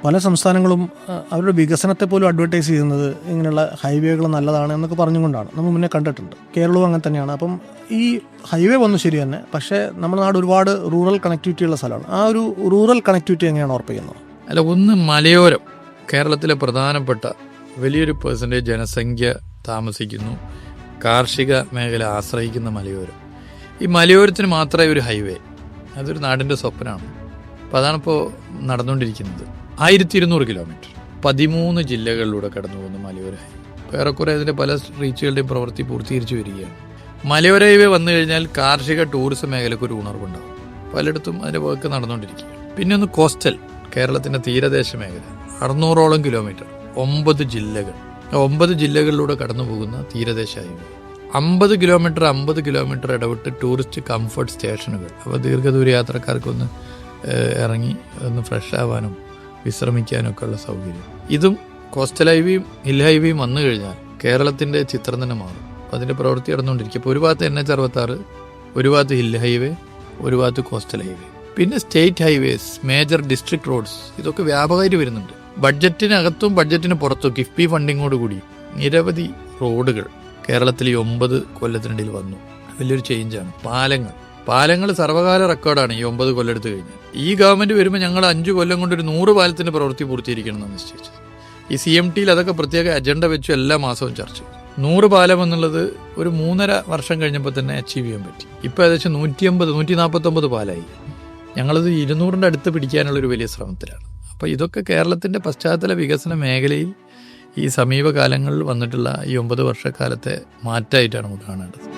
പല സംസ്ഥാനങ്ങളും അവരുടെ വികസനത്തെ പോലും അഡ്വർടൈസ് ചെയ്യുന്നത് ഇങ്ങനെയുള്ള ഹൈവേകൾ നല്ലതാണ് എന്നൊക്കെ പറഞ്ഞുകൊണ്ടാണ്. നമ്മൾ മുന്നേ കണ്ടിട്ടുണ്ട്. കേരളവും അങ്ങനെ തന്നെയാണ്. അപ്പം ഈ ഹൈവേ വന്നു ശരി തന്നെ, പക്ഷേ നമ്മുടെ നാട് ഒരുപാട് റൂറൽ കണക്ടിവിറ്റി ഉള്ള സ്ഥലമാണ്. ആ ഒരു റൂറൽ കണക്ടിവിറ്റി എങ്ങനെയാണ് ഉറപ്പിക്കുന്നത്? അല്ല, ഒന്ന് മലയോരം കേരളത്തിലെ പ്രധാനപ്പെട്ട വലിയൊരു പെർസെൻറ്റേജ് ജനസംഖ്യ താമസിക്കുന്നു, കാർഷിക മേഖല ആശ്രയിക്കുന്ന മലയോരം. ഈ മലയോരത്തിന് മാത്രമേ ഒരു ഹൈവേ, അതൊരു നാടിൻ്റെ സ്വപ്നമാണ്. അപ്പോൾ അതാണിപ്പോൾ നടന്നുകൊണ്ടിരിക്കുന്നത്. 1200 കിലോമീറ്റർ 13 ജില്ലകളിലൂടെ കടന്നു പോകുന്ന മലയോര ഹൈവേ. ഏറെക്കുറെ അതിൻ്റെ പല റീച്ചുകളുടെയും പ്രവൃത്തി പൂർത്തീകരിച്ചു വരികയാണ്. മലയോര ഹൈവേ വന്നു കഴിഞ്ഞാൽ കാർഷിക ടൂറിസം മേഖലയ്ക്ക് ഒരു ഉണർവുണ്ടാകും. പലയിടത്തും അതിൻ്റെ വർക്ക് നടന്നുകൊണ്ടിരിക്കുകയാണ്. പിന്നെ ഒന്ന് കോസ്റ്റൽ, കേരളത്തിൻ്റെ തീരദേശ മേഖല 600ഓളം കിലോമീറ്റർ, 9 ജില്ലകൾ, 9 ജില്ലകളിലൂടെ കടന്നു പോകുന്ന തീരദേശ ഹൈവേ. 50 കിലോമീറ്റർ ഇടവിട്ട് ടൂറിസ്റ്റ് കംഫർട്ട് സ്റ്റേഷനുകൾ. അപ്പോൾ ദീർഘദൂര യാത്രക്കാർക്കൊന്ന് ഇറങ്ങി ഒന്ന് ഫ്രഷ് ആവാനും വിശ്രമിക്കാനും ഒക്കെ ഉള്ള സൗകര്യം. ഇതും കോസ്റ്റൽ ഹൈവേയും ഹിൽ ഹൈവേയും വന്നു കഴിഞ്ഞാൽ കേരളത്തിൻ്റെ ചിത്രം തന്നെ മാറും. അപ്പോൾ അതിൻ്റെ പ്രവൃത്തി നടന്നുകൊണ്ടിരിക്കും. ഇപ്പോൾ ഒരു ഭാഗത്ത് NH66, ഒരു ഭാഗത്ത് ഹിൽ ഹൈവേ, ഒരു ഭാഗത്ത് കോസ്റ്റൽ ഹൈവേ. പിന്നെ state highways, major district roads, ഇതൊക്കെ വ്യാപകമായിട്ട് വരുന്നുണ്ട്. ബഡ്ജറ്റിനകത്തും ബഡ്ജറ്റിന് പുറത്തും കിഫ്ബി ഫണ്ടിങ്ങോട് കൂടി നിരവധി റോഡുകൾ കേരളത്തിൽ ഈ 9 കൊല്ലത്തിനിടയിൽ വന്നു. വലിയൊരു ചേഞ്ചാണ്. പാലങ്ങൾ സർവ്വകാല റെക്കോർഡാണ് ഈ 9 കൊല്ലം എടുത്തു കഴിഞ്ഞാൽ. ഈ ഗവൺമെൻറ് വരുമ്പോൾ ഞങ്ങൾ 5 കൊല്ലം കൊണ്ട് ഒരു 100 പാലത്തിൻ്റെ പ്രവൃത്തി പൂർത്തീകരിക്കണമെന്ന് നിശ്ചയിച്ചത്. ഈ CMTയിൽ അതൊക്കെ പ്രത്യേക അജണ്ട വെച്ചു എല്ലാ മാസവും ചർച്ച ചെയ്തു. 100 പാലം എന്നുള്ളത് ഒരു 3.5 വർഷം കഴിഞ്ഞപ്പോൾ തന്നെ അച്ചീവ് ചെയ്യാൻ പറ്റി. ഇപ്പോൾ ഏകദേശം 149 പാലമായി. ഞങ്ങളത് 200ൻ്റെ അടുത്ത് പിടിക്കാനുള്ളൊരു വലിയ ശ്രമത്തിലാണ്. അപ്പോൾ ഇതൊക്കെ കേരളത്തിൻ്റെ പശ്ചാത്തല വികസന മേഖലയിൽ ഈ സമീപകാലങ്ങളിൽ വന്നിട്ടുള്ള ഈ 9 വർഷക്കാലത്തെ മാറ്റമായിട്ടാണ് നമുക്ക് കാണേണ്ടത്.